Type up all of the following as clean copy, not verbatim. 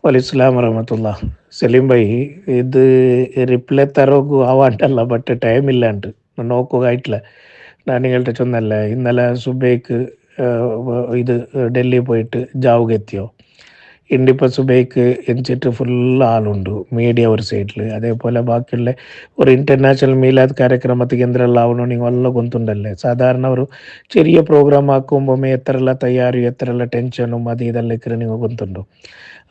വലൈസ്ലാം വറഹമത്തുള്ള. സലീം ഭായി, ഇത് reply തರೋಗು ಆವಾಂಟಲ್ಲ, but time ಇಲ್ಲ ಅಂಟು നോക്കുകയായിട്ടില്ല. ഞാൻ നിങ്ങളുടെ ചൊന്നല്ല ഇന്നലെ സുബൈക്ക് ഇത് ഡൽഹി പോയിട്ട് ജാവുക എത്തിയോ. ഇന്നിപ്പോൾ സുബൈക്ക് എണിച്ചിട്ട് ഫുൾ ആളുണ്ട് മീഡിയ ഒരു സൈഡിൽ, അതേപോലെ ബാക്കിയുള്ള ഒരു ഇൻ്റർനാഷണൽ മീലാദ് കാര്യക്രമത്തിൽ എന്തെല്ലാം ആവണോ നിങ്ങൾ എല്ലാം ഗൊಂತುಂಡല്ലേ. സാധാരണ ഒരു ചെറിയ പ്രോഗ്രാം ആക്കുമ്പോൾ എത്രയുള്ള തയ്യാറിയും എത്രയുള്ള ടെൻഷനും അത് ഇതെല്ലാം ഇക്കറി നിങ്ങൾ ഗൊಂತುಂಡು.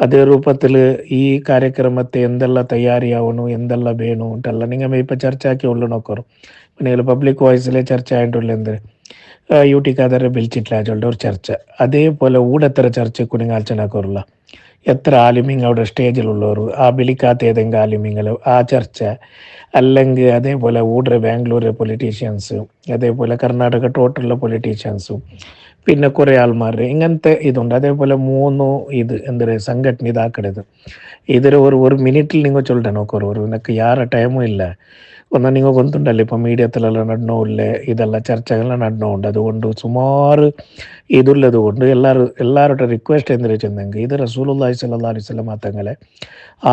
ಅದೇ ರೂಪത്തിൽ ಈ ಕಾರ್ಯಕ್ರಮത്തെ എന്തെല്ലാം തയ്യാറിയാവണു എന്തെല്ലാം വേണു ಅಂತೆಲ್ಲ നിങ്ങൾ ഇപ്പം ചർച്ച ആക്കി ഉള്ളു നോക്കರು. നിങ്ങൾ പബ്ലിക് വോയിസിലെ ചർച്ച ആയിട്ടുള്ള എന്ത് യൂട്ടിക്കാതെ വിളിച്ചിട്ടില്ല ആച്ചുള്ള ഒരു ചർച്ച. അതേപോലെ ഊടെത്ര ചർച്ചയ്ക്ക് നിങ്ങൾ ആലോചനാക്കാറില്ല. എത്ര ആലിമിങ് അവിടെ സ്റ്റേജിലുള്ളവർ, ആ വിളിക്കാത്ത ഏതെങ്കിലും ആലിമിങ്ങൾ ആ ചർച്ച, അല്ലെങ്കിൽ അതേപോലെ ഊടറെ ബാംഗ്ലൂർ പൊളിറ്റീഷ്യൻസ്, അതേപോലെ കർണാടക ടോട്ടലുള്ള പൊളിറ്റീഷ്യൻസും, പിന്നെ കുറേ ആൾമാർ ഇങ്ങനത്തെ ഇതുണ്ട്. അതേപോലെ മൂന്ന് ഇത് എന്തൊരു സംഘടന ഇതാക്കണത് ഇതൊരു ഒരു മിനിറ്റിൽ നിങ്ങൾ ചൊല്ലിട്ടെ നോക്കರು. നിനക്ക് ಯಾರ ಟೈಮು ಇಲ್ಲ. ഒന്ന് നിങ്ങൾ ഗൊಂತುಂಡಲ್ಲ ഇപ്പം മീഡിയത്തിലെല്ലാം നടന്നോല്ലേ ഇതെല്ലാം ചർച്ചകളെല്ലാം നടന്നുണ്ട്. അതുകൊണ്ട് സുമാറ് ഇതുള്ളത് കൊണ്ട് എല്ലാവരുടെ റിക്വസ്റ്റ് എന്തെന്ന് വെച്ചിട്ടുണ്ടെങ്കിൽ ഇത് റസൂലുള്ളാഹി സ്വല്ലല്ലാഹു അലൈഹി വസല്ലം തങ്ങളെ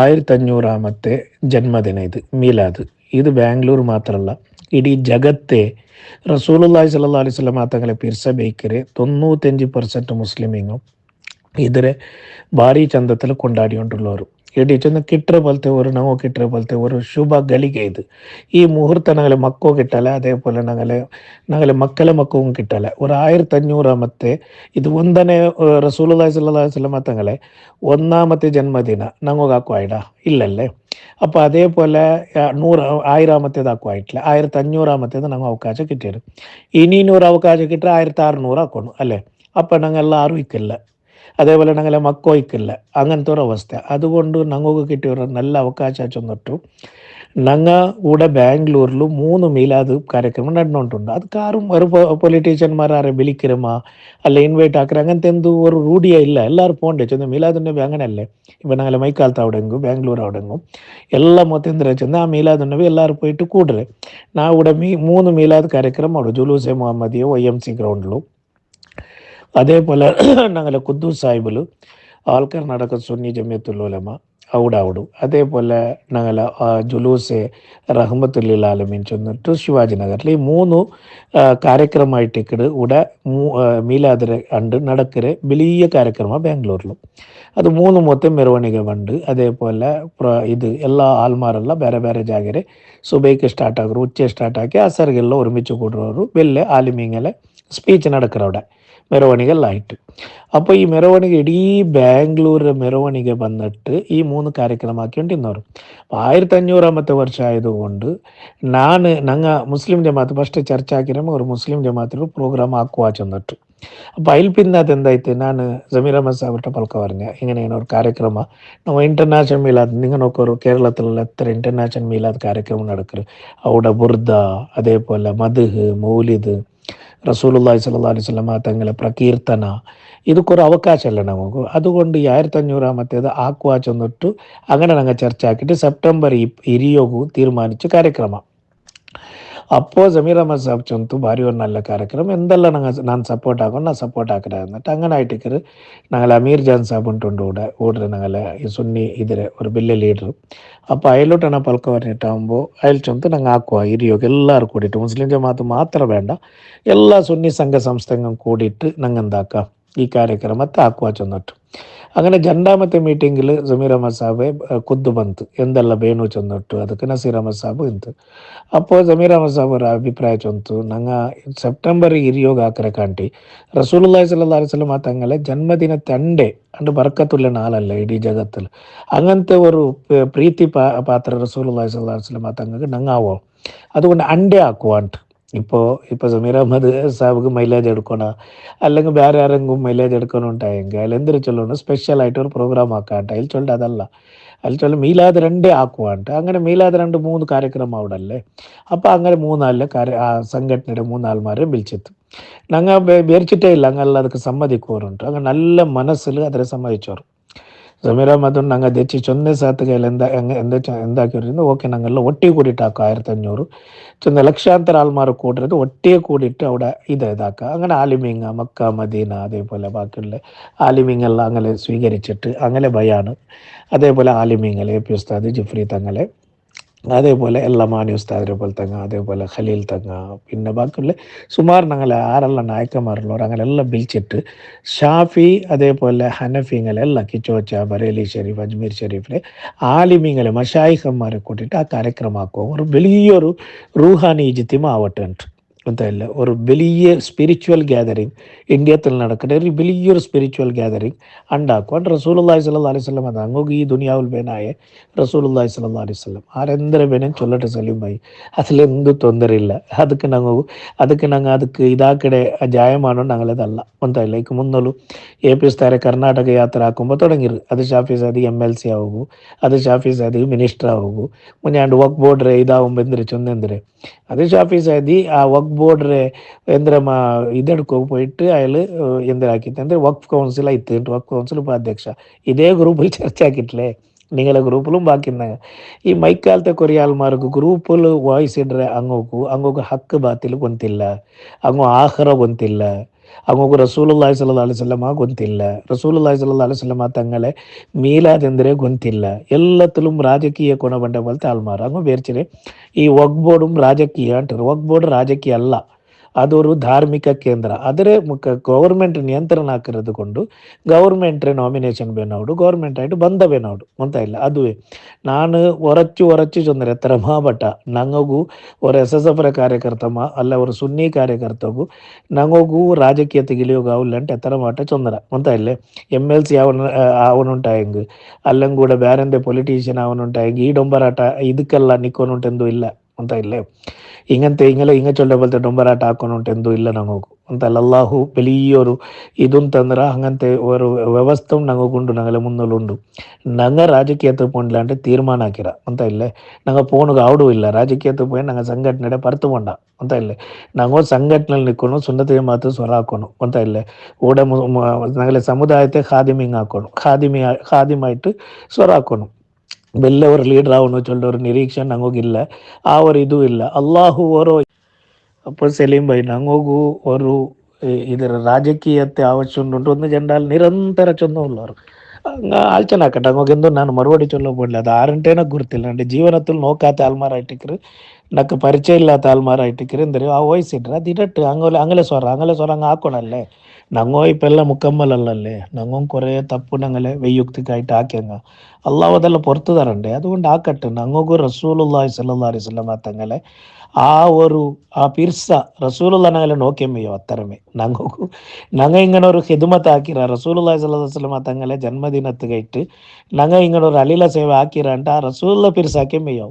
1500ാമത്തെ ജന്മദിന ഇത് മീലാദ്. ഇത് ബാംഗ്ലൂർ മാത്രമല്ല, ಇಡೀ ಜಗತ್ತೇ റസൂലുള്ളാഹി സ്വല്ലല്ലാഹു അലൈഹി വസല്ലം തങ്ങളെ പിരിസബേക്കരെ 95% ಮುಸ್ಲಿಮೀನು ಇದರ ಭಾರಿ ಚಂದದಲ್ಲಿ ಕೊಂಡಾಡಿಕೊಂಡುಳ್ಳವರು. ಇಡೀ ಚಂದ ಕಿಟ್ರೆ ಬಲ್ತೆ ಅವರು ನಾವು ಕಿಟ್ರೆ ಬಲ್ತೆ ಅವರು ಶುಭ ಗಳಿಗೆ ಇದು. ಈ ಮುಹೂರ್ತ ഞങ്ങളെ മക്കോ കിട്ടല, അതേപോലെ ഞങ്ങളെ മക്കളെ മക്കവും കിട്ടല. ഒരു 1500ാമത്തെ ഇത് ಒಂದನೇ റസൂലുള്ളാഹി സ്വല്ലല്ലാഹു അലൈഹി വസല്ലം തങ്ങളെ 1ാമത്തെ ജന്മദിന ഞങ്ങൾക്കാക്കുവായിടാ ഇല്ലല്ലേ. അപ്പോൾ അതേപോലെ 1000ാമത്തേതാക്കുവായിട്ടില്ല, 1500ാമത്തേത് ഞങ്ങൾ അവകാശം കിട്ടിയത്. ഇനി 100 അവകാശം കിട്ടിയ 1600 ആക്കണം അല്ലേ. അപ്പം ഞങ്ങൾ എല്ലാവരും ഇക്കില്ല, അതേപോലെ ഞങ്ങളെ മക്കോ ഇക്കില്ല, അങ്ങനത്തെ ഒരു അവസ്ഥ. അതുകൊണ്ട് ഞങ്ങൾക്ക് കിട്ടിയ ഒരു നല്ല അവകാശം ചെന്നിട്ടു ഞങ്ങൾ ഇവിടെ ബാംഗ്ലൂരിൽ 3 മീലാദ് കാര്യക്രമം നടന്നുകൊണ്ടുണ്ട്. അത് കാറും ഒരു പൊളിറ്റീഷ്യന്മാരെ വിളിക്കരുമാ അല്ല ഇൻവൈറ്റ് ആക്കര അങ്ങനത്തെ എന്ത് ഒരു റൂಢിയേ ಇಲ್ಲ. എല്ലാവരും പോകണ്ടേ ചെന്ന് മീലാദുന്നബി അങ്ങനെയല്ലേ. ഇപ്പം ഞങ്ങളെ മൈക്കാലത്ത് അവിടെങ്കും ബാംഗ്ലൂർ അവിടെങ്കും എല്ലാം മൊത്തം എന്തിനാ ചെന്ന് ആ മീലാദുന്നബി എല്ലാവരും പോയിട്ട് കൂടരെ. ನಾ ഇവിടെ 3 മീലാദ് ಕಾರ್ಯಕ್ರಮ അവിടെ ജുലൂസെ മുഹമ്മദിയ YMC ഗ്രൗണ്ടിലും, അതേപോലെ ഞങ്ങളെ കുദ്ദൂസ് സാഹിബിൽ ആൾ കർണാടക സുന്നി ജമിയത്തുൽ ഉലമ അവിടെ ആവിടും. അതേപോലെ ഞങ്ങളെ ജുലൂസെ റഹ്മത്തുല്ലിൽ ആലമീൻ ചെന്നിട്ട് ശിവാജി നഗറിൽ ഈ 3 ಕಾರ್ಯಕ್ರಮമായിട്ട് ഇവിടെ മീലാദിരെ അണ്ട് നടക്കരെ വലിയ ಕಾರ್ಯಕ್ರಮ ബാംഗ്ലൂരിലും. ಅದು 3 മൊത്തം ಮೆರವಣಿಗೆ ಬಂದು അതേപോലെ ഇത് എല്ലാ ആൾമാരെല്ലാം ಬೇರೆ ಬೇರೆ ಜಾಗರೆ സുബൈക്ക് സ്റ്റാർട്ട് ആകും, ഉച്ച സ്റ്റാർട്ട് ആക്കി അസറിಗೆಲ್ಲ ഒരുമിച്ച് കൂടുന്നವರು വലിയ ആലിമീങ്ങളെ സ്പീച്ച് നടക്കറ അവിടെ ಮೆರವಣಿಗೆಲ್ಲಾಯಿತು. അപ്പോൾ ഈ ಮೆರವಣಿಗೆ ಇಡೀ ബാംഗ്ലൂരിലെ ಮೆರವಣಿಗೆ ಬಂದಿട്ട് ഈ 3 ಕಾರ್ಯಕ್ರಮ ആക്കിക്കൊണ്ടിരുന്നವರು. 1500ാമത്തെ വർഷം ആയതുകൊണ്ട് ഞങ്ങൾ മുസ്ലിം ജമാഅത്ത് ഫസ്റ്റ് ചർച്ച ആക്കിയപ്പോൾ ഒരു മുസ്ലിം ജമാഅത്തിൽ പ്രോഗ്രാം ആക്കുക ചെന്നിട്ട്. അപ്പോൾ അതിൽ പിന്നെ അതെന്തായിട്ട് ನಾನು ಜಮೀರ್ ಅಹಮದ್ ಸಾಹೇಬ್ರ ಪಲ್ಕ പറഞ്ഞ ഇങ്ങനെയാണ് ഒരു ಕಾರ್ಯಕ್ರಮ ನಾವು ಇಂಟರ್ನ್ಯಾಷನಲ್ ಮೀಲಾದ್ നിങ്ങൾ നോക്കൊരു കേരളത്തിലുള്ള എത്ര ಇಂಟರ್ನ್ಯಾಷನಲ್ മീലാദ് ಕಾರ್ಯಕ್ರಮ നടക്കರು. അവിടെ ബുർദ, അതേപോലെ മദ്ഹ്, മൗലിദ്, റസൂലുള്ളാഹി സ്വല്ലല്ലാഹു അലൈഹി വസല്ലം തങ്ങളെ പ്രകീർത്തന, ഇതൊക്കെ ഒരു അവകാശമല്ല നമുക്ക്. അതുകൊണ്ട് ഈ 1500ാമത്തേത് ആക്കുക ചെന്നിട്ട് അങ്ങനെ ഞങ്ങൾ ചർച്ച ആക്കിയിട്ട് ಸೆಪ್ಟೆಂಬರ್ 20 തീരുമാനിച്ച ಕಾರ್ಯಕ್ರಮ. അപ്പോൾ ಜಮೀರ್ ಅಹಮದ್ ಸಾಬ್ ಚಂತು ಭಾರಿ ಒಂದು നല്ല ಕಾರ್ಯಕ್ರಮ എന്തെല്ലാം ನಾನು ಸಪೋರ್ಟ್ ಆಗೋಣ ನಾ ಸಪೋರ್ಟ್ ಹಾಕಿದೆ എന്നിട്ട് അങ്ങനെ ആയിട്ടിക്കറ് ഞങ്ങളെ അമീർ ജാൻ സാബ് ഉണ്ട് ഇവിടെ ഞങ്ങളെ ഈ സുന്നി ഇതിരെ ഒരു വലിയ ലീഡർ. അപ്പോൾ അയലോട്ടാണ് പൽക്ക പറഞ്ഞിട്ടാകുമ്പോൾ അയൽ ചൊന്ത് ഞങ്ങൾ ആക്കുക ഇരിയൊക്കെ എല്ലാവരും കൂടിയിട്ട് മുസ്ലിം ജമാഅത്ത് മാത്രം വേണ്ട എല്ലാ സുന്നി സംഘ സംസ്ഥകളും കൂടിയിട്ട് ഞങ്ങൾ എന്താക്കാം ഈ ಕಾರ್ಯಕ್ರಮത്തെ ആക്കുക ചെന്നിട്ട്. അങ്ങനെ 2ാമത്തെ മീറ്റിങ്ങിൽ ಜಮೀರ್ ಅಹಮದ್ ಸಾಬೆ ಖುದ್ದು ಬಂತು ಎಂದೆಲ್ಲ ಬೇಣು ಚೆಂದಿಟ್ಟು ಅದಕ್ಕೆ ನಸೀರ್ ಅಹಮದ್ ಸಾಬು ಇಂತು. അപ്പോൾ ಜಮೀರ್ ಅಹಮದ್ ಸಾಬ್ ಅವರ ಅಭಿಪ್ರಾಯ ಚೊಂತು ഞങ്ങൾ ಸೆಪ್ಟೆಂಬರ್ 20 ಹಾಕರೆ ಕಾಂಟಿ റസൂലുള്ളാഹി സ്വല്ലല്ലാഹു അലൈഹി വസല്ലം തങ്ങളെ ജന്മദിനത്തെ അണ്ട് ബർക്കത്തുള്ള നാളല്ലേ ഇടീ ജഗത്തിൽ. അങ്ങനത്തെ ഒരു പ്രീതി പാത്ര റസൂലുള്ളാഹി സ്വല്ലല്ലാഹു അലൈഹി വസല്ലം തങ്ങൾക്ക് ഞങ്ങാവോ, അതുകൊണ്ട് അണ്ടേ ആക്കുവാണ്ട്. ഇപ്പോൾ ജമീർ അഹമ്മദ് സാബിക്ക് മൈലേജ് എടുക്കണോ അല്ലെങ്കിൽ വേറെ ആരെങ്കിലും മൈലേജ് എടുക്കണം ഉണ്ടായെങ്കിൽ അതിൽ എന്തൊരു ചൊല്ലണം സ്പെഷ്യലായിട്ട് ഒരു പ്രോഗ്രാം ആക്കാണ്ട് അതിൽ ചൊല്ലിട്ട് അതല്ല അതിൽ ചൊല്ലി മീലാദ് 2 ആക്കുവാണ്ട്. അങ്ങനെ മീലാദ് 3 ಕಾರ್ಯಕ್ರಮ അവിടെ അല്ലേ. അപ്പോൾ അങ്ങനെ 3 ആ സംഘടനയുടെ 3 ആൾമാരെ വിളിച്ചെത്തും. ഞങ്ങൾ വിചാരിച്ചിട്ടേ ഇല്ല അങ്ങനെ ಅದಕ್ಕೆ സമ്മതിക്കോറുണ്ട്. അങ്ങനെ നല്ല മനസ്സിൽ അതിനെ സമ്മതിച്ചോರು. ಜಮೀರ್ ಅಹಮದ್ ನಂಗೆ ದೆಚ್ಚಿ ಚೊಂದೆ ಸಾತ್ಗೆಲ್ಲ എന്താക്കിയിരുന്നു ഓക്കെ ഞങ്ങളെല്ലാം ഒട്ടിಗೆ കൂടിയിട്ടാക്കും 1500 ചൊന്ന ലക്ഷാന്തര ആൾമാർ കൂടരുത് ഒട്ടിയെ കൂടിയിട്ട് അവിടെ ഇതാക്കുക അങ്ങനെ ആലിമീങ്ങ മക്ക മദീന അതേപോലെ ബാക്കിയുള്ള ആലിമീങ്ങെല്ലാം അങ്ങനെ സ്വീകരിച്ചിട്ട് അങ്ങനെ ബയാണ് അതേപോലെ ആലിമീങ്ങൾ എ പി ഉസ്താദ് ജിഫ്രി തങ്ങളെ അതേപോലെ എല്ലാ മാനി ഉസ്താദിനെ പോലെ തങ്ങ അതേപോലെ ഖലീൽ തങ്ങ പിന്നെ ബാക്കിയുള്ള സുമാർ ഞങ്ങളെ ആരെല്ലാം നായക്കന്മാരുള്ളവർ അങ്ങനെല്ലാം പിലിച്ചിട്ട് ഷാഫി അതേപോലെ ഹനഫിങ്ങളെല്ലാം കിച്ചോച്ച ബറേലി ഷെരീഫ് അജ്മീർ ഷെരീഫിലെ ആലിമീങ്ങളെ മഷായിഖന്മാരെ കൂട്ടിയിട്ട് ആ ಕಾರ್ಯಕ್ರಮ ആക്കും ഒരു വലിയൊരു റൂഹാനി ഇജ്തിമ ആവട്ടെ അതല്ല ഒരു വലിയ സ്പിരിച്വൽ ഗ്യാതറിങ് ഇന്ത്യത്തിൽ നടക്കുന്ന ഒരു വലിയൊരു സ്പിരിച്വൽ ഗ്യാതറിങ് ഉണ്ടാക്കും അത് റസൂലുള്ളാഹി സ്വല്ലല്ലാഹി അലൈഹി വസല്ലം അത് അങ്ങോട്ട് ഈ ദുനിയാവിൽ ಬೇನಾಯ റസൂലുള്ളാഹി സ്വല്ലല്ലാഹി ಅಲೈಹಿ ವಸಲ್ಲಂ ಆರೆಂದರೆ ಬೇನೆ ಚೊಲ್ಲಟ ಸಲೀಂ ಭಾಯಿ ಅಸಲೆಂದು ತೊಂದರೆ ಇಲ್ಲ ಅದಕ್ಕೆ ಇದಾಕಡೆ ಜಾಯಮಾನ ഞങ്ങളതല്ല ಒಂದಲ್ಲ ಈಗ മുന്നോലും എ പി ഉസ്താരെ കർണാടക യാത്ര ആക്കുമ്പോൾ തുടങ്ങിರು ಅದು ഷാഫി സാദി MLC ആവുകു ಅದು ഷാഫി സാദി ಮಿನಿಸ್ಟರ್ ಆവുകു മുന്നാണ്ട് വഖഫ് ബോർഡ് ಇದಾവുമ്പോൾ ಎಂದ್ರೆ ചൊന്നെಂದ್ರೆ അത് ഷാഫി സാദി ആ വഖഫ് ബോർഡ് ಎಂದ್ರೆ ഇതെടുക്കുക പോയിട്ട് അയാൾ എന്തിനാക്കിയിട്ട് ಅಂದರೆ വഖഫ് കൗൺസിൽ ആയിത്ത് വഖഫ് കൗൺസിൽ ഉപാധ്യക്ഷ ഇതേ ഗ്രൂപ്പിൽ ചർച്ച ആക്കിയിട്ടില്ലേ നിങ്ങളെ ഗ്രൂപ്പിലും ബാക്കിയുണ്ടാകും ഈ മൈക്കാലത്തെ കുറേ ആൾമാർക്ക് ഗ്രൂപ്പിൽ ವಾಯ್ಸ್ ಇಡ್ರೆ അങ്ങോക്ക് ഹക്ക് ബാത്തിൽ ಗೊಂತಿಲ್ಲ അങ്ങോ ആഖിറ ಗೊಂತಿಲ್ಲ അങ്ങോക്ക് റസൂലുള്ളാഹി സ്വല്ലല്ലാഹി അലൈഹി വസല്ലമ ಗೊಂತಿಲ್ಲ റസൂലുള്ളാഹി സ്വല്ലല്ലാഹി അലൈഹി വസല്ലമ തങ്ങളെ മീലാദ് ಎಂದರೆ ಗೊಂತಿಲ್ಲ ಎಲ್ಲത്തിലും ರಾಜಕೀಯ ಕೊಣ ಬಂಡ പോലത്തെ ആൾമാർ അങ്ങ് ಬೇರ್ಚಿರೆ ഈ വഖഫ് ബോർഡും ರಾಜಕೀಯ ಅಂటారు ವഖഫ് ಬೋರ್ಡ್ ರಾಜಕೀಯ ಅಲ್ಲ അതൊരു ധാർമ്മിക കേന്ദ്ര ಅದರ ಗೌರ್ಮೆಂಟ್ ನಿಯಂತ್ರಣ ಹಾಕಿರೋದು ಕೊಂಡು ಗೌರ್ಮೆಂಟ್ നോമിനേഷൻ ಬೇನೌಡು ಗೌರ್ಮೆಂಟ್ ಆയിട്ട് ಬಂದ ಬೇನೌಡು ಅಂತ ಇಲ್ಲ ಅದುವೇ ನಾನು ഉറച്ചു ചൊന്നര എത്ര മാപട്ട ഞങ്ങൾക്കു ഒരു SSF ಕಾರ್ಯಕರ್ತಮ ಅಲ್ಲ ഒരു ಸುನ್ನಿ ಕಾರ್ಯಕರ್ತಗೂ ഞങ്ങൾക്കു ರಾಜಕೀಯತೆಗೆ ಇಳಿಯೋಗಾವಿಲ್ಲ ಅಂತ ಎತ್ತರ ಮಾಟ ಚೊಂದರ ಅಂತ ಇಲ್ಲೇ MLC ಅವನುಂಟಾಯಂಗ್ ಅಲ್ಲಂಗ್ ಕೂಡ ಬೇರೆಂದೆ പൊളിറ്റീഷ്യൻ ಅವನುಂಟಾಯಂಗ್ ಈ ಡೊಂಬರಾಟ ಇದಕ್ಕೆಲ್ಲ ನಿಕ್ಕೋನುಂಟೆಂದು ಇಲ್ಲ ಅಂತ ಇಲ್ಲೇ ഇങ്ങനത്തെ ഇങ്ങ ചൊല്ല പോലത്തെ ഡൊമ്പരാട്ട ಹಾಕೊಂಡು ಇಲ್ಲ ഞങ്ങൾക്ക് ಅಂತಲ್ಲ ಅಲ್ಲಾಹು വലിയൊരു ഇതും തന്നിರ അങ്ങനത്തെ ഒരു ವ್ಯವಸ್ಥೆ ഞങ്ങൾക്കുണ്ട് ഞങ്ങളെ മുന്നിലുണ്ട് ഞങ്ങൾ ರಾಜಕೀಯത്തെ പോണില്ലാണ്ട് തീരുമാനം ആക്കിರ ಅಂತ ಇಲ್ಲೇ ഞങ്ങൾ പോണുക അവിടെ ಇಲ್ಲ ರಾಜಕೀಯത്തെ പോയി ഞങ്ങൾ ಸಂಘಟನೆ ಪರ್ತು ಕೊಂಡ ಅಂತ ಇಲ್ಲೇ ഞങ്ങൾ ಸಂಘಟನೆಯಲ್ಲಿ ನಿಕ್ಕೊಂಡು ಸುನ್ನತೆ ಮಾತು ಸ್ವರ ಹಾಕೊಂಡು ಅಂತ ಇಲ್ಲೇ കൂടെ ഞങ്ങളെ ಸಮುದಾಯത്തെ ಖಾದಿಮಿಂಗ್ ಹಾಕೊಂಡು ಖಾದಿಮಾയിട്ട് ಸ್ವರ ಹಾಕೊಂಡು വലിയ ഒരു ലീഡർ ആവുന്നു ചൊല്ലുന്ന ഒരു നിരീക്ഷണം ഞങ്ങൾക്കില്ല ആ ഒരു ഇതും ഇല്ല അള്ളാഹു ഓരോ അപ്പോൾ സലീം ഭായി ഞങ്ങൾക്കു ഒരു ಇದರ ರಾಜಕೀಯತೆ ಆವಶ್ಯಕತೆ ಒಂದು ಜೆಂಡಾಲ್ ನಿರಂತರ ಚೊಂದವರು ಆಲೋಚನೆ ಆಕಟ್ಟ ನಮಗೆಂದು ನಾನು ಮರುವಡಿ ಚೊಲ್ಲಬೋಡ್ಲಿ ಅದು ಆರಂಟೇನ ಗುರ್ತಿಲ್ಲ ನನ್ನ ಜೀವನത്തിൽ നോക്കാത്ത ആൾമാരായിട്ടിക്കറ് നക്ക് പരിചയമില്ലാത്ത ആൾമാരായിട്ടിക്കറ് എന്തൊരു ആ വോയിസിട്ರೆ ಅದು ഇരട്ട് അങ്ങനെ സ്വറ അങ്ങ് ಹಾಕೋಣല്ലേ ഞങ്ങോ ഇപ്പം എല്ലാം മുക്കമ്മലല്ലേ ഞങ്ങും കുറേ തപ്പു ഞങ്ങളെ വെയ്യുക്തിക്കായിട്ട് ആക്കിയങ്ങ അള്ളാഹു അതെല്ലാം പുറത്തു തരണ്ടേ അതുകൊണ്ട് ആക്കട്ടെ ഞങ്ങൾക്കും റസൂലുള്ളാഹി സ്വല്ലല്ലാഹി അലൈഹി വസല്ലമ തങ്ങളെ ആ ഒരു ആ പിർസ റസൂലുള്ള ഞങ്ങളെ നോക്കിയമ്മയോ അത്തരമേ ഞങ്ങൾ ഇങ്ങനെ ഒരു ഹിദ്മത്ത് ആക്കിರ റസൂലുള്ളാഹി സ്വല്ലല്ലാഹി അലൈഹി വസല്ലമ തങ്ങളെ ജന്മദിനത്തുകയിട്ട് ഞങ്ങൾ ഇങ്ങനെ ഒരു അലീല സേവ ആക്കിರಂಟ ಆ ರಸೂലുള്ള പിർസാക്കിയമ്മയോ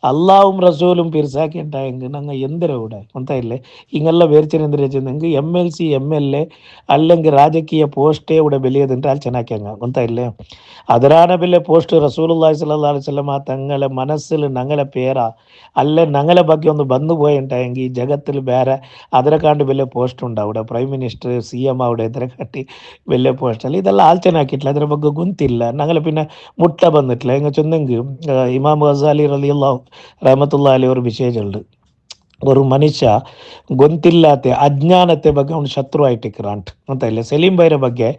അള്ളാഹും റസൂലും പിർസാക്കിണ്ടായെങ്കിൽ ഞങ്ങൾ എന്തിനാ ഇവിടെ ಅಂತ ഇല്ലേ ಹಿಂಗೆಲ್ಲ ಬೇರ್ಚೆನೆಂದ್ರೆ ಚೆಂದಂಗೆ MLC MLA അല്ലെങ്കിൽ ರಾಜಕೀಯ ಪೋಸ್ಟೇ ഇവിടെ വലിയതിൻ്റെ ആലോചനാക്കിയങ്ങ ಅಂತ ഇല്ലേ അതിരാന വലിയ പോസ്റ്റ് റസൂലുള്ളാഹി സ്വല്ലല്ലാഹി അലൈഹി വസല്ലമ തങ്ങളെ മനസ്സിൽ ഞങ്ങളെ പേര അല്ലെ ഞങ്ങളെ ಬಗ್ಗೆ ಒಂದು ಬಂದು പോയിട്ടായെങ്കിൽ ഈ ജഗത്തിൽ ಬೇರೆ അതിനെക്കാണ്ട് വലിയ പോസ്റ്റ് ഉണ്ട് അവിടെ പ്രൈം മിനിസ്റ്റർ CM അവിടെ ഇതിനെക്കാട്ടി വലിയ പോസ്റ്റല്ല ഇതെല്ലാം ആലോചന ആക്കിയിട്ടില്ല അതിനെ ಬಗ್ಗೆ ಗೊತ್ತಿಲ್ಲ ഞങ്ങളെ പിന്നെ മുട്ട ಬಂದಿട്ടില്ല ಹೆಂಗೆ ಚಂದಂಗೆ ഇമാം ഗസാലി റളിയല്ലാഹു റഹ്മത്തുള്ളാഹി അലൈഹി ഒരു വിശേഷമുണ്ട് ഒരു ಮನುಷ್ಯ ಗೊತ್ತಿಲ್ಲತೆ ಅಜ್ಞಾನತೆ ಬಗ್ಗೆ ಅವ್ನು ಶತ್ರು ಆಯ್ತಿಕ್ರಾಂಟ್ ಅಂತ ಇಲ್ಲ ಸಲೀಂ ಬೈರ ಬಗ್ಗೆ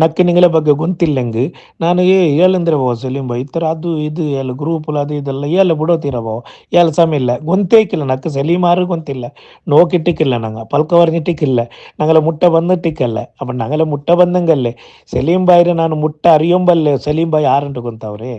ನಕ್ಕೆ ನಿಂಗಲ ಬಗ್ಗೆ ಗೊತ್ತಿಲ್ಲಂಗೆ ನಾನು ಹೇಳಂದ್ರೆ ಸಲೀಂ ಬೈ ಈ ಥರ ಅದು ಇದು ಎಲ್ಲ ಗ್ರೂಪುಲ್ ಅದು ಇದೆಲ್ಲ ಎಲ್ಲ ಬಿಡೋತಿರವೋ ಎಲ್ಲ ಸಮಯ ಇಲ್ಲ ಗೊತ್ತೇಕಿಲ್ಲ ನಕ್ಕೆ ಸಲೀಮಾರು ಗೊತ್ತಿಲ್ಲ നോക്കിട്ടിക്കില്ല ഞങ്ങൾ പൽക്കവറിഞ്ഞിട്ടിക്കില്ല ഞങ്ങളെ മുട്ട വന്നിട്ടിക്കല്ല അപ്പം ഞങ്ങളെ മുട്ട ಬಂದಂಗಲ್ಲೇ ಸಲೀಂ ಬಾಯ್ರೆ ನಾನು ಮುಟ್ಟ ಅರಿಯೊಂಬಲ್ಲೇ ಸಲೀಂ ಬಾಯ್ ಆರಂಟು ಗೊಂತವ್ರೆ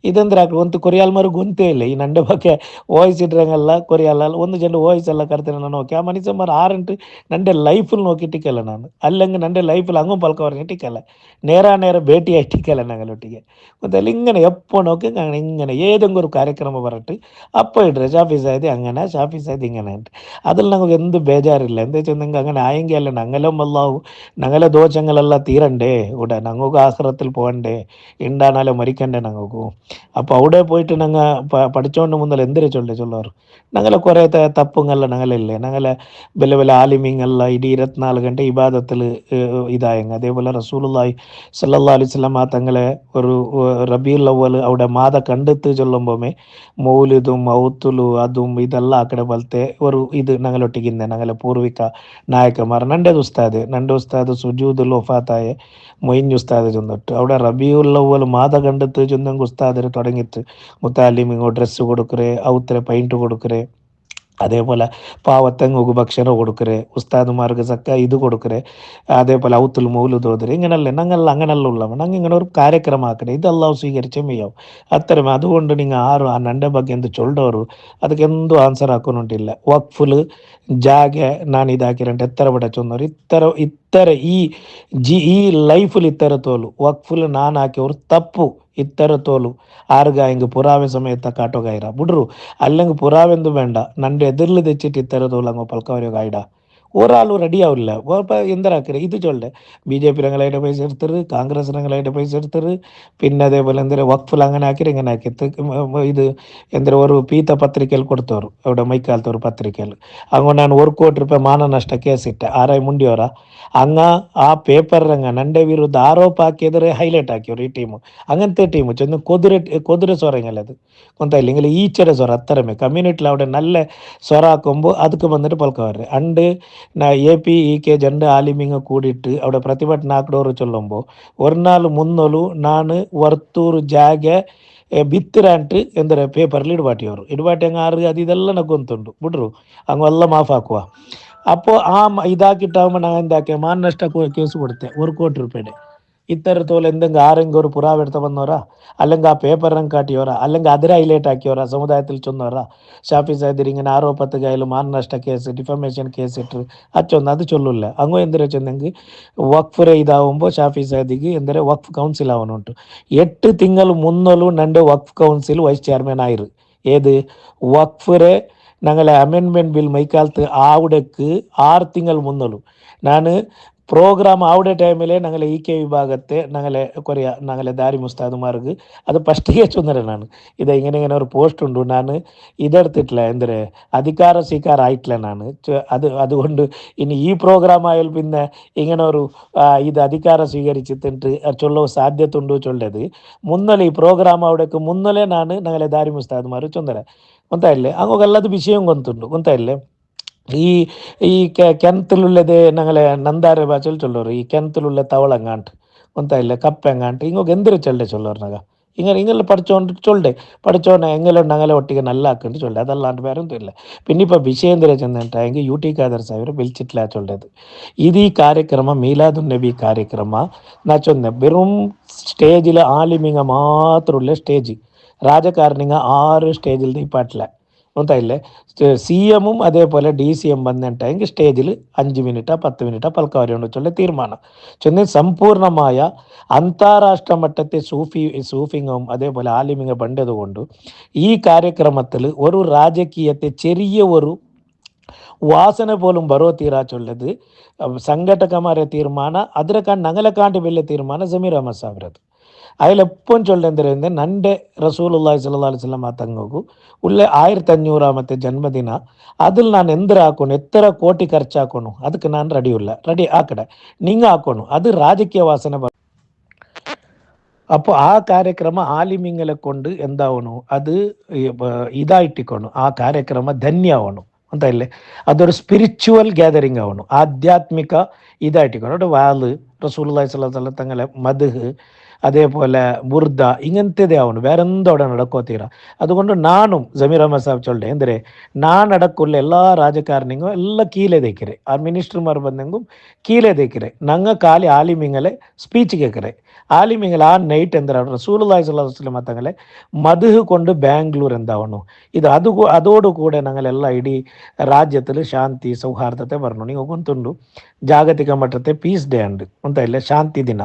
ಇದಂದ್ರೆ ಗೊಂತು ಕೊರಿಯಾಲ್ಮಾರು ಗೊಂತೇ ಇಲ್ಲ ಈ ನಂಡೆ ಬಗ್ಗೆ ವಾಯ್ಸ್ ಇಡ್ರಂಗಲ್ಲ ಕೊರಿಯಲ್ಲ ಒಂದು ಜನ ವಾಯ್ಸ್ ಎಲ್ಲ ಕರ್ತೇನೆ ನಾನು ಓಕೆ ಆ ಮನುಷ್ಯ ಮಾರು ಆರಂಟು ನಂಡೆ ಲೈಫಿൽ നോക്കിയിട്ടിക്കല്ല ನಾನು അല്ലെങ്കിൽ ನಂಡೆ ലൈഫിൽ അങ്ങും പൽക്കവറിഞ്ഞിട്ടിക്കല്ല നേര ಭೇಟಿ ആയിട്ടിക്കല്ല ഞങ്ങളൊട്ടിಗೆ ಮತ್ತೆ ഇങ്ങനെ എപ്പോൾ നോക്കി ഇങ്ങനെ ഏതെങ്കിലും ഒരു ಕಾರ್ಯಕ್ರಮ ಬರട്ട് അപ്പോൾ ഇടുക ഷാഫി സാദി അങ്ങനെ ഷാഫി സാദി ഇങ്ങനെ അതിൽ ഞങ്ങൾക്ക് എന്ത് ബേജാറില്ല എന്താ വെച്ചാൽ നിങ്ങൾക്ക് അങ്ങനെ ആയെങ്കിൽ അല്ല ഞങ്ങളും അല്ലാഹു ഞങ്ങളെ ദോഷങ്ങളെല്ലാം തീരണ്ടേ ഇവിടെ ഞങ്ങൾക്ക് ആഖിറത്തിൽ പോകണ്ടേ ഉണ്ടാനാലേ മരിക്കണ്ടേ ഞങ്ങൾക്ക് അപ്പോൾ അവിടെ പോയിട്ട് ഞങ്ങൾ പഠിച്ചുകൊണ്ട് മുതൽ എന്തിനു ചൊല്ലുവാർ ഞങ്ങളെ കുറേ ತಪ್ಪುಂಗಲ್ಲ ನಂಗಲಿಲ್ಲ ನಂಗಲ ಬೆಲೆ ಬೆಲೆ ಆಲಿಮಿಂಗಲ್ಲ ಇಡೀ 24 ಗಂಟೆ ഇബാദത്തിൽ ഇതായെങ്ക അതേപോലെ റസൂലുള്ളാഹി സല്ലല്ലാഹു അലൈഹി വസല്ലം തങ്ങളെ ഒരു റബീഉൽ അവ്വൽ അവിടെ മാത കണ്ടെത്ത് ചൊല്ലുമ്പോമേ മൗലിദും മൗത്തുലു അതും ഇതെല്ലാം ആക്കಡೆ പോലത്തെ ഒരു ഇത് ഞങ്ങളൊട്ടിക്കുന്ന ഞങ്ങളെ പൂർവിക നായകന്മാർ നൻ്റെ ഉസ്താദ് സുജൂദുൽ വഫാത്തായ മൊയിൻ ഉസ്താദ് ചെന്നിട്ട് അവിടെ റബീഉൽ അവ്വൽ മാത കണ്ടെത്ത് ചെന്നെങ്കിൽ ഉസ്താദിന് തുടങ്ങിയിട്ട് മുത്താലിമിങ്ങോ ഡ്രസ്സ് കൊടുക്കറേ ഔത്തരെ പൈൻറ്റ് കൊടുക്കറേ അതേപോലെ പാവത്തങ്ങക്ക് ഭക്ഷണം കൊടുക്കരെ ഉസ്താദുമാർക്ക് സക്ക ഇത് കൊടുക്കരെ അതേപോലെ ഔത്തുൽ മൗലൂദ് ഓതരെ ഇങ്ങനല്ലേ ഞങ്ങൾ അങ്ങനെല്ലാം ഉള്ളവ ഞങ്ങൾ ഇങ്ങനെ ഒരു ಕಾರ್ಯಕ್ರಮ ആക്കണേ ഇത് അള്ളാഹു സ്വീകരിച്ചേ മെയ്യാവും അത്തരം അതുകൊണ്ട് നിങ്ങൾ ആരും ആ നൻ്റെ ಬಗ್ಗೆ ಎಂದು ಚೊಲ್ಡವರು ಅದಕ್ಕೆ ಎಂದು ಆನ್ಸರ್ ಹಾಕೊಂಡುಂಟಿಲ್ಲ ವಕ್ಫುಲ್ ಜಾಗೆ ನಾನು ಇದಾಕಿರಂటే ಎತ್ತರ ಬಡ ಚೊಂದವರು ಇತ್ತರ ಈ ಲೈಫಿಲ್ ಇತ್ತರ ತೋಲು ವಕ್ಫುಲ್ ನಾನು ಹಾಕಿಯವರು ತಪ್ಪು ಇತ್ತರ ತೋಲು ಆರ್ಗ ಹಿಂಗೆ ಪುರಾವೆ ಸಮೇತ ಕಾಟೋಗಾಯಿರ ಬಿಡ್ರು അല്ലെങ്കിൽ പുറാവെന്തും വേണ്ട നൻ്റെ എതിരിൽ തെച്ചിട്ട് ഇത്തര തോലങ്ങോ പൽക്കവരോ ഗൈഡ ഒരാളും റെഡി ആവില്ല എന്തരാക്കര് ഇത് ചൊല്ലേ BJP രംഗലായിട്ട് പൈസ എടുത്തത് കോൺഗ്രസ് രംഗലായിട്ട് പൈസ എടുത്തത് പിന്നെ അതേപോലെ എന്തൊരു വഖഫിൽ അങ്ങനെ ആക്കി ഇങ്ങനെ ആക്കി ഇത് എന്തൊരു ഒരു പീത്ത പത്രികയിൽ കൊടുത്തವರು അവിടെ മൈക്കാലത്തವ್ರು ಪತ್ರಿಕೆಯಲ್ಲಿ ಹಂಗ ನಾನು 1 ಕೋಟಿ ರೂಪಾಯಿ ಮಾನನಷ್ಟ ಕೇಸಿಟ್ಟೆ ಆರಾಯಿ ಮುಂಡಿಯವರ ಹಂಗ ಆ ಪೇಪರ್ ರಂಗ ನಂಡೆ ವಿರುದ್ಧ ಆರೋಪ ಹಾಕಿದರೆ ಹೈಲೈಟ್ ಹಾಕಿಯವರು ಈ ಟೀಮು അങ്ങനത്തെ ടീം ചെന്ന് കൊതിര സ്വരങ്ങളത് കൊന്തയില്ല ഇങ്ങനെ ഈച്ചയുടെ സ്വരം അത്തരമേ കമ്മ്യൂണിറ്റിയിൽ അവിടെ നല്ല സ്വര ആക്കുമ്പോൾ ಅದಕ್ಕೆ ಬಂದಿട്ട് പൽക്കവരെ അണ്ട് AP EK ജണ്ട് ആലിമിങ്ങ കൂടിയിട്ട് അവിടെ പ്രതിഭಟನೆ ಹಾಕಿದವರು ചൊല്ലുമ്പോൾ ഒരു നാൾ മുന്നോಲು ನಾನು ವರ್ತೂರು ಜಾಗೆ ಬಿತ್ತಿರಂಟು ಎಂದರೆ ಪೇಪರ್ಲಿ ಇಡ್ಬಾಟಿಯವರು ಇಡ್ಬಾಟಿ ಹಂಗೆ ಆರು ಅದು ಇದೆಲ್ಲ ನಗೊಂತುಂಡು ಬಿಡ್ರು ಹಂಗೆಲ್ಲ ಮಾಫ್ ಹಾಕುವ അപ്പോൾ ആ ഇതാക്കിയിട്ടാകുമ്പോൾ ഞാൻ എന്താക്കിയ മാനനഷ്ട കേസ് കൊടുത്തെ 1 ಕೋಟಿ ರೂಪಾಯಿ ഇത്തരത്തോലെ എന്തെങ്കിലും ആരെങ്കിലും ഒരു പുറാവ് എടുത്ത് വന്നവരാ അല്ലെങ്കിൽ ആ പേപ്പർ റംഗ് കാട്ടിയവരാ അല്ലെങ്കിൽ അതിരെ ഹൈലൈറ്റ് ആക്കിയവരാ സമുദായത്തിൽ ചെന്നവരാ ഷാഫി സാദിർ ഇങ്ങനെ ആരോപത്തുകയിൽ മാനനഷ്ട കേസ് ഡിഫമേഷൻ കേസ് ഇട്ട് അച്ചൊന്ന് അത് ചൊല്ലില്ല അങ്ങോ എന്തിനാ ചെന്നെങ്കിൽ വഖഫിരെ ഇതാവുമ്പോൾ ഷാഫി സാദിക്ക് എന്തൊരു വഖഫ് കൗൺസിൽ ആവണുണ്ട് 8 ತಿಂಗಳು മുന്നോലും നൻ്റെ വഖഫ് കൗൺസിൽ വൈസ് ചെയർമാൻ ആയിരു ഏത് വഖഫിരെ ഞങ്ങളെ അമെൻമെൻറ്റ് ബിൽ മൈക്കാലത്ത് ആവിടേക്ക് 6 ತಿಂಗಳು മുന്നോലും ഞാൻ പ്രോഗ്രാം ആവുടെ ടൈമിലെ ഞങ്ങളെ EK വിഭാഗത്തെ ഞങ്ങളെ ദാരി മുസ്താദുമാർക്ക് അത് ഫസ്റ്റിಗೆ ചൊന്നരനാണ് ഇത് ഇങ്ങനെ ഒരു പോസ്റ്റ് ഉണ്ട് ഞാൻ ഇതെടുത്തിട്ടില്ല എന്തൊരു അധികാര സ്വീകാര ആയിട്ടില്ല ഞാൻ അതുകൊണ്ട് ഇനി ഈ പ്രോഗ്രാം ആയാൽ പിന്നെ ഇങ്ങനെ ഒരു ഇത് അധികാര സ്വീകരിച്ചിട്ട് ചൊല്ലോ സാധ്യത ഉണ്ടോ ചൊല്ലത് മുന്നലെ ഈ പ്രോഗ്രാം അവിടേക്ക് മുന്നലെ ഞാൻ ഞങ്ങളെ ദാരി മുസ്താദുമാർ ചൊന്നര ಗೊತ್ತಾಯಿല്ലേ അങ്ങോട്ട് വിഷയം ಗೊತ್ತುಂಟು ഈ കിണറ്റിലുള്ളത് ഞങ്ങളെ നന്ദാര ഭാഷയിൽ ചൊല്ലോರು ഈ കിണറ്റിലുള്ള തവളങ്ങാണ്ട് ಗೊತ್ತಾಯಿല്ലേ കപ്പെങ്ങാണ്ട് ഇങ്ങോട്ട് എന്തൊരു ചൊല്ലേ ചൊല്ലോർനക ഇങ്ങനെ പഠിച്ചോണ്ട് ചൊല്ലേ പഠിച്ചോനെ എങ്ങനെ ഞങ്ങളെ ഒട്ടിಗೆ നല്ല ಹಾಕೊಂಡು ചൊല്ലേ അതല്ലാണ്ട് വേറെ ഒന്നും ഇല്ല പിന്നെ ഇപ്പോൾ വിഷയം എന്തിനാ ചെന്നിട്ടായെങ്കിൽ UT ಖಾದರ್ ಸಾಹೇಬರು పిలిచిట్లా చొల్లేదు ఇది ఈ కార్ಯಕ್ರಮ ಮೀಲಾದುನ್ ನಬಿ ಕಾರ್ಯಕ್ರಮ ನಾ ಚೊನ್ನೆ ಬೆറും സ്റ്റേജിൽ ആലിമിങ്ങ മാത്രമുള്ള സ്റ്റേജ് ರಾಜಕಾರಣಿಗ 6 സ്റ്റേജിൽ ദീപ്പാട്ടില്ല ಗೊತ್ತಾಯಿല്ലേ CMും അതേപോലെ DCM ಬಂದಂಟಾയെങ്കിൽ സ്റ്റേജിൽ 5 മിനിറ്റ് 10 മിനിറ്റ് പൽക്കവരെയുണ്ട് ചൊല്ല തീരുമാനം ചെന്ന് സമ്പൂർണമായ അന്താരാഷ്ട്ര മട്ടത്തെ സൂഫിങ്ങും അതേപോലെ ആലിമിങ്ങ പണ്ടതുകൊണ്ട് ഈ കാര്യക്രമത്തിൽ ഒരു രാജകീയത്തെ ചെറിയ ഒരു ವಾಸನೆ പോലും ಬರೋ ತೀರಾ ಚೊಲ್ಲದು ಸಂಘಟಕಮಾರ ತೀರ್ಮಾನ ಅದರ ನಗಲಕಾಂಟಿ ಬೆಲೆ ತೀರ್ಮಾನ ಜಮೀರ್ ಅಹಮದ್ ಸಾಹೇಬ್ರದು അതിലെപ്പം ചൊല്ലേന്തരെന്ന് നൻ്റെ റസൂലുള്ളാഹി സ്വല്ലല്ലാഹു അലൈഹി വസല്ലം തങ്ങൾക്കു ഉള്ള 1500ാമത്തെ ജന്മദിന അതിൽ ನಾನು ಎಂದ್ರ ಹಾಕೋಣ ಎತ್ತರ ಕೋಟಿ ಖರ್ಚಾಕೋಣ ಅದಕ್ಕೆ ನಾನು ರೆಡಿ ಆಕಡೆ ನಿಂಗ ಹಾಕೋಣ ಅದು ರಾಜಕೀಯ ವಾಸನೆ അപ്പോൾ ആ ಕಾರ್ಯಕ್ರಮ ആലിമിങ്ങളെ കൊണ്ട് എന്താവണു അത് ഇതായിട്ടിക്കോണു ആ ಕಾರ್ಯಕ್ರಮ ധന്യാവണു ಅಂತല്ലേ അതൊരു സ്പിരിച്വൽ ഗ്യാതറിംഗ് ആവണം ആധ്യാത്മിക ഇതായിട്ടിക്കണം അവിടെ വാല് റസൂലുള്ളാഹി സ്വല്ലല്ലാഹു അലൈഹി വസല്ലം തങ്ങളെ മദ്ഹ് അതേപോലെ ബുർദ ഇങ്ങനത്തേതേ ആവണം വേറെ എന്തോ അവിടെ നടക്കോത്തീര അതുകൊണ്ട് നാനും ಜಮೀರ್ ಅಹಮದ್ ಸಾಹೇಬ್ ಚೊಲ್ಲೆ ಅಂದರೆ ನಾನು ಅಡಕ್ಕುള്ള എല്ലാ ರಾಜಕಾರಣಿಗೂ ಎಲ್ಲ ಕೀಲೆ ದೇಕಿರೆ ಆ ಮಿನಿಸ್ಟರ್ಮಾರು ಬಂದಂಗೂ ಕೀಲೆ ದೇಕಿರೆ ನಂಗೆ ಖಾಲಿ ಆಲಿಮಿಂಗಲೆ ಸ್ಪೀಚ್ ಕೇಕರೆ ആലിമിങ്ങൾ ആ നൈറ്റ് എന്താണ് റസൂലുള്ളാഹി സ്വല്ലല്ലാഹു അലൈഹി വസല്ലം തങ്ങളെ മദ്ഹ് കൊണ്ട് ബാംഗ്ലൂർ എന്താവണു ഇത് അതോടുകൂടെ ഞങ്ങളെಲ್ಲ ಇಡೀ ರಾಜ್ಯത്തിൽ ಶಾಂತಿ ಸೌಹಾರ್ದತೆ ಬರணும் ನೀವು ಗೊತ್ತುಂಡು ಜಾಗತಿಕ ಮಟ್ಟത്തെ ಪೀಸ್ ಡೇ ഉണ്ട് ಅಂತ ಇಲ್ಲ ಶಾಂತಿ ದಿನ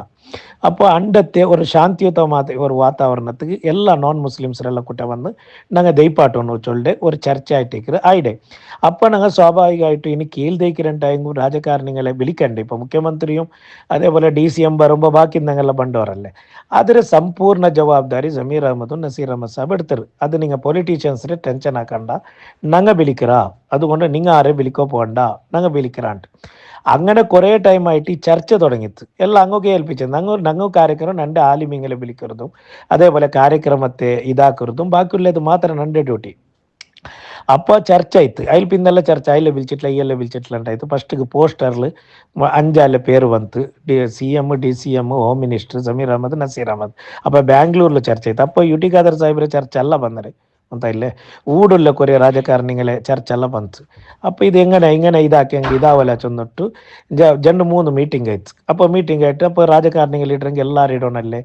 அப்போ அண்டத்தை ஒரு சாந்தியுதமாக ஒரு வாத்தாவரணத்துக்கு எல்லா நான் முஸ்லீம்ஸ்ரெல்லாம் கூட்ட வந்து நாங்கள் தெய்ப்பாட்டோன்னு சொல்லிட்டு ஒரு சர்ச்சை ஆகிட்டு ஆயிடே அப்போ நாங்கள் സ്വാഭാവികമായിട്ടും ഇനി കീഴ്തേക്കിരണ്ടായെങ്കിൽ രാജകാരണികളെ വിളിക്കണ്ടേ ഇപ്പോൾ മുഖ്യമന്ത്രിയും അതേപോലെ DCM വരുമ്പോൾ ബാക്കി ഞങ്ങളെ ബണ്ടവരല്ലേ ಅದರ ಸಂಪೂರ್ಣ ಜವಾಬ್ದಾರಿ ಜಮೀರ್ ಅಹಮದ್ ನಸೀರ್ ಅಹಮದ್ ಸಾಬ್ എടുത്തത് അത് നിങ്ങൾ പൊളിറ്റീഷ്യൻസിന് ടെൻഷൻ ആക്കണ്ട ഞങ്ങൾ വിളിക്കറാ അതുകൊണ്ട് നിങ്ങൾ ആരെ വിളിക്കോ പോകണ്ട ഞങ്ങൾ വിളിക്കറാണ്ട് അങ്ങനെ കുറേ ടൈമായിട്ട് ഈ ചർച്ച തുടങ്ങിയത് എല്ലാം അങ്ങൊക്കെ ഏൽപ്പിച്ചത് ഞങ്ങൾ ಕಾರ್ಯಕ್ರಮ ನಂಡೆ ಆಲಿಮಿಂಗಲೆ ಬಿಲಿಕರದು അതേപോലെ ಕಾರ್ಯಕ್ರಮത്തെ ഇതാക്കരുതും ബാക്കിയുള്ളത് മാത്രം നന്റെ ഡ്യൂട്ടി അപ്പോൾ ചർച്ച ആയിത്ത് അതിൽ പിന്നെല്ലാം ചർച്ച അതിലെ വിളിച്ചിട്ടില്ല ഈ എല്ലാം വിളിച്ചിട്ടില്ല ഉണ്ടായത് ഫസ്റ്റ് പോസ്റ്ററിൽ 5 പേര് വന്ന് CM DCM home minister Zameer Ahmed Naseer Ahmed അപ്പോൾ ബാംഗ്ലൂരിൽ ചർച്ച ആയിത്ത് അപ്പോൾ UT ಖಾದರ್ ಸಾಹೇಬ್ರ ಚರ್ಚೆ ಎಲ್ಲ ಬಂದರೆ ಅಂತ ಇಲ್ಲೇ ಊಡುಲ್ಲ ಕೊರೆ ರಾಜಕಾರಣಿಗಳೇ ಚರ್ಚೆ ಎಲ್ಲ ಬಂತು അപ്പോൾ ഇത് ഇങ്ങനെ ഇതാക്കിയെങ്കിൽ ഇതാവല ചെന്നിട്ട് രണ്ട് 3 മീറ്റിംഗ് ആയിತು അപ്പോൾ മീറ്റിംഗ് ആയിട്ട് അപ്പോൾ ರಾಜಕಾರಣಿಗಳು ಇಡ್ರಂಗೆ ಎಲ್ಲರೂ ಇಡೋಣಲ್ಲೇ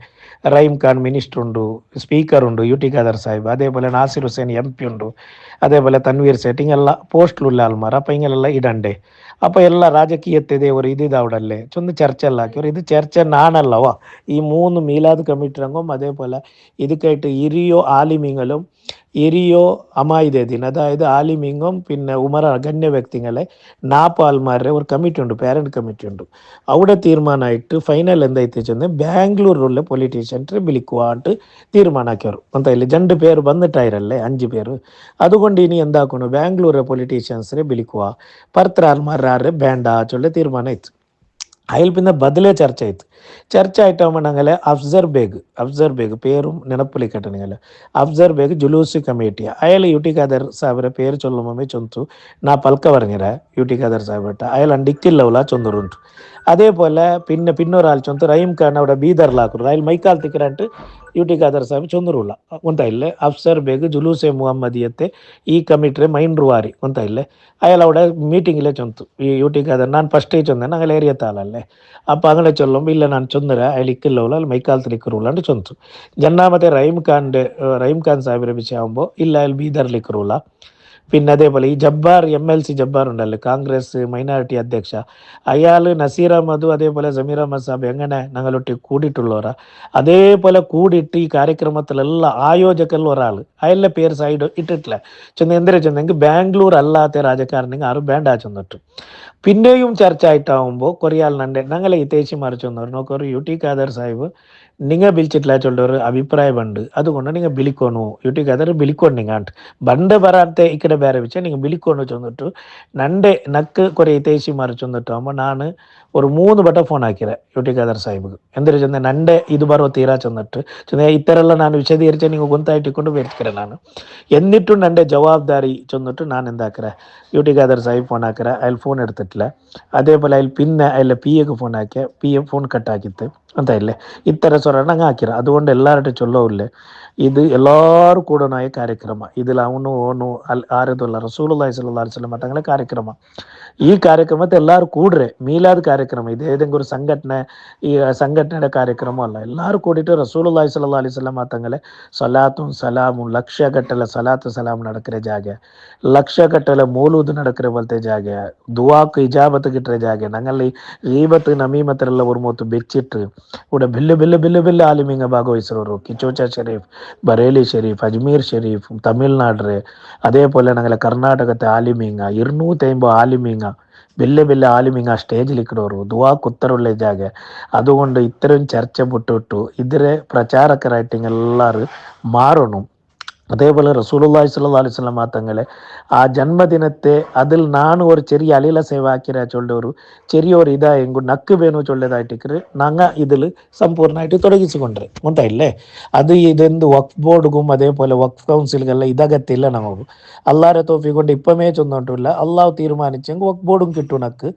റഹീം ഖാൻ മിനിസ്റ്റർ ഉണ്ട് സ്പീക്കർ ഉണ്ട് UT ಖಾದರ್ സാഹിബ് അതേപോലെ നാസിർ ഹുസൈൻ MP ഉണ്ട് അതേപോലെ തൻവീർ സേഠ് ಹಿಂಗೆಲ್ಲ ಪೋಸ್ಟ್ലുള്ള ആൾമാർ അപ്പോൾ ഇങ്ങനെಲ್ಲ ഇടണ്ടേ അപ്പോൾ ಎಲ್ಲ ರಾಜಕೀಯತೆದೆ ഒരു ഇതാവടല്ലേ ചൊന്ന് ചർച്ച എല്ലാം ആക്കി ഇത് ചർച്ച നാണല്ലവാ ഈ 3 മീലാദ് കമ്മിറ്റി രംഗം അതേപോലെ ഇതൊക്കെയായിട്ട് ഇരിയോ ആലിമീങ്ങളും ഇരിയോ അമായിദേദീൻ അതായത് ആലിമീങ്ങും പിന്നെ ഉമർ ഗണ്യ വ്യക്തികളെ 4 ആൾമാരുടെ ഒരു കമ്മിറ്റി ഉണ്ട് പേരൻറ്റ് കമ്മിറ്റി ഉണ്ട് അവിടെ തീരുമാനമായിട്ട് ഫൈനൽ എന്തായിട്ട് ചെന്ന് ബാംഗ്ലൂരിലുള്ള പൊളിറ്റീഷ്യൻസ് വിളിക്കുവാണ്ട് തീരുമാനാക്കിയವರು ಅಂತ ಇಲ್ಲಿ 2 പേര് വന്നിട്ടായിരല്ലേ 5 പേര് അതുകൊണ്ട് ഇനി എന്താക്കണം ബാംഗ്ലൂരിലെ പൊളിറ്റീഷ്യൻസിനെ വിളിക്കുക പർത്ര ആൾമാരെ വേണ്ട ചൊല്ലി തീരുമാനം ആയിತು അതിൽ പിന്നെ ബദലേ ചർച്ച ആയിತು ചർച്ച ആയിട്ടാകുമ്പോൾ ഞങ്ങൾ അഫ്സർ ബേഗ് പേരും ನೆನಪುಲಿക്കട്ടെ നിങ്ങൾ അഫ്സർ ബേഗ് ജുലൂസ് കമ്മിറ്റി അയാൾ UT ಖಾದರ್ സാഹിബിന്റെ പേര് ചൊല്ലുമ്പോൾ ചൊന്തു നാ പൽക്ക പറഞ്ഞിര UT ಖಾದರ್ സാഹിബ് അയാൾ ഡിക്കില്ലവല ചൊന്നറുണ്ട് അതേപോലെ പിന്നൊരാൾ ചൊന്തു റഹീം ഖാൻ അവിടെ ബീദറിലാക്കുന്നു അയാൾ മൈക്കാൽ തിക്കറായിട്ട് UT ಖಾದರ್ ಸಾಹಿಬ್ ಚೊಂದರುಲ್ಲ ಅಂತ ಇಲ್ಲೇ ಅಫ್ಸರ್ ಬೇಗ್ ಜುಲೂಸೆ ಮುಹಮ್ಮದಿಯತ್ತೆ ಈ ಕಮಿಟಿರೆ ಮೈಂಡ್ರುವಾರಿ ಅಂತ ಇಲ್ಲೇ അയാൾ അവിടെ മീറ്റിങ്ങിലെ ചൊന്തു ഈ UT ಖಾದರ್ ನಾನು ಫಸ್ಟೇ ചൊന്നെ ഞങ്ങൾ ഏരിയത്താളല്ലേ അപ്പോൾ അങ്ങനെ ചൊല്ലുമ്പോൾ ഇല്ല ನಾನು ചൊന്നര അയാൾ ഇക്കില്ലവല അയാൾ മൈക്കാലത്തിൽ ഇക്കറുള്ളാണ്ട് ചൊന്തു ജന്നാമത്തെ റഹീം ഖാൻ സാഹിബിന്റെ വിഷയമാകുമ്പോൾ ഇല്ല അയാൾ ബീദറിൽ ഇക്കറുള്ള പിന്നെ അതേപോലെ ഈ ജബ്ബാർ MLC ജബ്ബാർ ഉണ്ടല്ലോ കോൺഗ്രസ് മൈനോറിറ്റി അധ്യക്ഷ അയാൾ നസീർ അഹമ്മദും അതേപോലെ ജമീർ അഹമ്മദ് സാബ് എങ്ങനെ ഞങ്ങളൊട്ടി കൂടിയിട്ടുള്ളവരാ അതേപോലെ കൂടിയിട്ട് ഈ കാര്യക്രമത്തിലെല്ലാം ആയോജകരിൽ ഒരാൾ അയാളുടെ പേര് സൈഡ് ഇട്ടിട്ടില്ല ചെന്ന് എന്തിനാ ചെന്നെങ്കിൽ ബാംഗ്ലൂർ അല്ലാത്ത രാജക്കാരനെങ്കിൽ ആരും വേണ്ട ചെന്നിട്ട് പിന്നെയും ചർച്ച ആയിട്ടാവുമ്പോൾ കുറേ നണ്ടെ ഞങ്ങളെ ഹിതേശിമാർ ചെന്നവർ നോക്കൊരു UT ಖಾದರ್ സാഹിബ് നിങ്ങൾ വിളിച്ചിട്ടില്ല ചൊല്ലൊരു അഭിപ്രായമുണ്ട് അതുകൊണ്ട് നിങ്ങൾ വിളിക്കണു UT ಖಾದರ್ വിളിക്കണം നിങ്ങൾ ബണ്ട് വരാത്ത ഇക്കടെ ಬೇರೆ വിച്ചാൽ നിങ്ങൾ വിളിക്കണം ചെന്നിട്ട് നക്ക് കുറേ ഹിതേശിമാർ ചെന്നിട്ടാകുമ്പോൾ ഞാൻ ഒരു 3 വട്ടം ഫോൺ ಹಾಕಿರೆ UT ಖಾದರ್ ಸಾಹಿಬ್ಗೆ എന്തിനാ ചെന്ന് നന്റെ ഇത് ಬರೋ ತೀರಾ ചെന്നിട്ട് ഇത്തരമെല്ലാം ನಾನು ವಿಶದೀಕರಿಸಿ ನೀವು ಗೊಂತಾಯಿಟ್ಟುಕೊಂಡು ಬರ್ತಿக்கிறೆ ನಾನು എന്നിട്ടും എൻ്റെ ജവാബ്ദാരി ചെന്നിട്ട് ഞാൻ എന്താക്കറേ UT ಖಾದರ್ സാഹിബ് ഫോൺ ಹಾಕಿರೆ അയാൾ ഫോൺ എടുത്തിട്ടില്ല അതേപോലെ അയാൾ പിന്നെ അയാളുടെ PAക്ക് ഫോൺ ಹಾಕಿ PA ഫോൺ കട്ടാക്കിത്ത് ಅಂತ ഇല്ലേ ഇത്തര സ്വരണം അങ്ങ് ಹಾಕಿರ അതുകൊണ്ട് എല്ലാവരുടെ ചൊല്ലവില്ലേ ഇത് എല്ലാവരും കൂടനായ ಕಾರ್ಯಕ್ರಮ ഇതിൽ ಅವನು ಓನು ಆರದಲ್ಲ റസൂലുള്ളാഹി സ്വല്ലല്ലാഹു അലൈഹി വസല്ലം തങ്ങളെ ಕಾರ್ಯಕ್ರಮ ഈ ಕಾರ್ಯಕ್ರಮത്തെ എല്ലാവരും കൂടരെ മീലാദ് ಕಾರ್ಯಕ್ರಮ ഇത് ഏതെങ്കിലും ഒരു ഈ സംഘടനയുടെ ಕಾರ್ಯಕ್ರಮമല്ല എല്ലാവരും കൂടിയിട്ട് റസൂലുള്ളാഹി സ്വല്ലല്ലാഹു അലൈഹി വസല്ലം തങ്ങളെ സ്വലാത്തും സലാമും ലക്ഷഗಟ್ಟಲೆ സലാത്ത് സലാം നടക്കുന്ന ಜಾಗ ലക്ഷഗಟ್ಟಲೆ മൗലൂദ് നടക്കുന്ന പോലത്തെ ಜಾಗ ദുആക്ക് ഇജാബത്ത് കിട്ടുന്ന ಜಾಗ ഞങ്ങൾ ഈ ഗീബത്ത് നമീമത്തിലുള്ള ഒരു മൊത്തം വെച്ചിട്ട് ഇവിടെ ಬಿಲ್ಲು ಆಲಿಮಿಂಗ ಭಾಗವಹಿಸಿರೋರು ಕಿಚೋಚ ಶರೀಫ್ ಬರೇಲಿ ಶರೀಫ್ ಅಜ್ಮೀರ್ ಶರೀಫ್ ತಮಿಳ್ನಾಡ್ರೆ അതേപോലെ ഞങ്ങളെ കർണാടകത്തെ ആലിമീങ്ങ 250 ആലിമീങ്ങ വലിയ ആലിമീങ്ങ സ്റ്റേജിൽ ഇക്കിടോರು ದುಆക്ക് ಉತ್ತರುಳ್ಳ ಜಾಗ അതുകൊണ്ട് ഇത്തരം ചർച്ച ಬಿಟ್ಟು ഇതിരെ പ്രചാരകരായിട്ട് എല്ലാവരും മാറണം അതേപോലെ റസൂലുള്ളാഹി സ്വല്ലല്ലാഹു അലൈഹി വസല്ലം തങ്ങളെ ആ ജന്മദിനത്തെ അതിൽ ನಾನು ഒരു ചെറിയ അലീല സേവ ആക്കിര ചൊല്ല ഒരു ചെറിയൊരു ഇതായെങ്കിൽ നക്ക് വേണു ചൊല്ലതായിട്ടിക്കറ് ഞങ്ങൾ ഇതിൽ സമ്പൂർണ്ണമായിട്ട് തുടങ്ങിച്ചുകൊണ്ടേ മുണ്ടായില്ലേ അത് ഇതെന്ത് വഖഫ് ബോർഡും അതേപോലെ വഖഫ് കൗൺസിലുകളെല്ലാം ഇതകത്തില്ല നമുക്ക് അള്ളാഹുവിന്റെ തൗഫീഖ് കൊണ്ട് ഇപ്പമേ ചൊന്നിട്ടില്ല അള്ളാഹു തീരുമാനിച്ചെങ്കിൽ വഖഫ് ബോർഡും കിട്ടും നക്ക്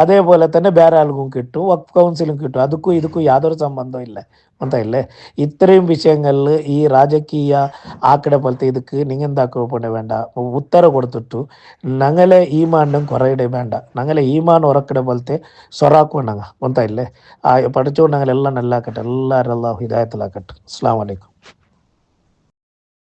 അതേപോലെ തന്നെ ಬೇರೆ ആൾക്കും കിട്ടും വഖഫ് കൗൺസിലും കിട്ടും അതുക്കും ഇതുക്കും യാതൊരു സംബന്ധവും ഇല്ല ಅಂತ ಇಲ್ಲೇ ഇത്രയും വിഷയങ്ങളിൽ ഈ രാജകീയ ആക്കടെ പോലത്തെ ഇതൊക്കെ നിങ്ങൾ എന്താക്കോടെ വേണ്ട ഉത്തര കൊടുത്തിട്ടു ഞങ്ങളെ ഈമാനും കുറയുടെ വേണ്ട ഞങ്ങളെ ഈമാൻ ഉറക്കടെ പോലത്തെ സൊറാക്കുണ്ടങ്ങ ಅಂತ ഇല്ലേ പഠിച്ചുകൊണ്ട് ഞങ്ങളെല്ലാം നല്ലാക്കട്ടെ എല്ലാവരും അല്ലാഹു ഹിദായത്തിലാക്കട്ടെ അസ്സലാമു അലൈക്കും